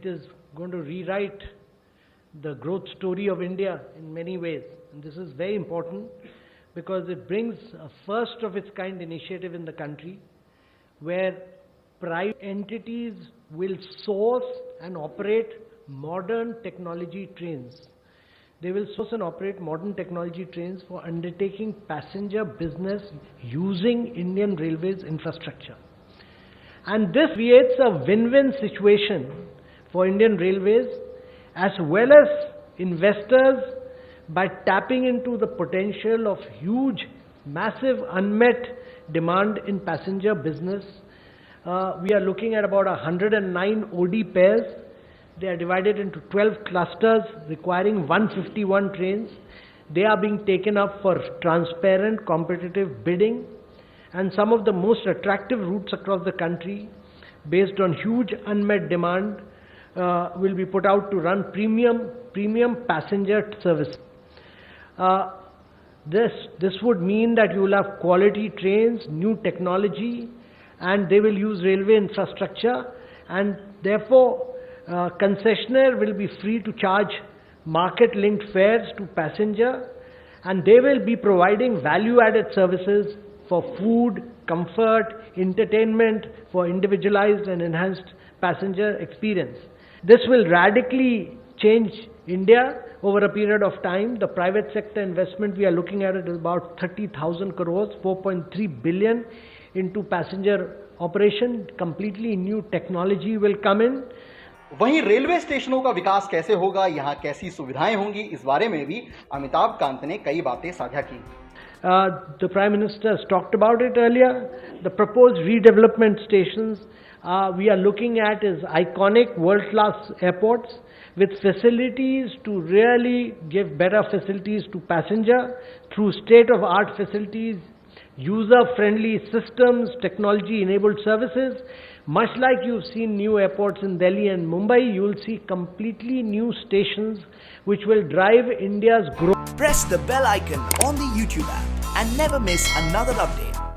is going to rewrite the growth story of India in many ways. And this is very important because it brings a first of its kind initiative in the country where private entities will source and operate modern technology trains. They will source and operate modern technology trains for undertaking passenger business using Indian Railways infrastructure. And this creates a win-win situation for Indian Railways as well as investors by tapping into the potential of huge, massive unmet demand in passenger business. We are looking at about 109 OD pairs. They are divided into 12 clusters requiring 151 trains. They are being taken up for transparent, competitive bidding. And some of the most attractive routes across the country, based on huge unmet demand, will be put out to run premium passenger service. This would mean that you will have quality trains, new technology, and they will use railway infrastructure, and therefore concessionaire will be free to charge market-linked fares to passenger, and they will be providing value-added services for food, comfort, entertainment, for individualized and enhanced passenger experience. This will radically change India over a period of time. The private sector investment we are looking at it is about 30,000 crores, 4.3 billion into passenger operation. Completely new technology will come in. वहीं railway स्टेशनों का विकास कैसे होगा, यहाँ कैसी सुविधाएं होंगी, इस बारे में भी अमिताभ कांत ने कई बातें साझा की. The Prime Minister has talked about it earlier. The proposed redevelopment stations we are looking at is iconic world-class airports with facilities to really give better facilities to passenger through state-of-art facilities, user-friendly systems, technology-enabled services. Much like you've seen new airports in Delhi and Mumbai, you will see completely new stations which will drive India's growth. Press the bell icon on the YouTube app and never miss another update.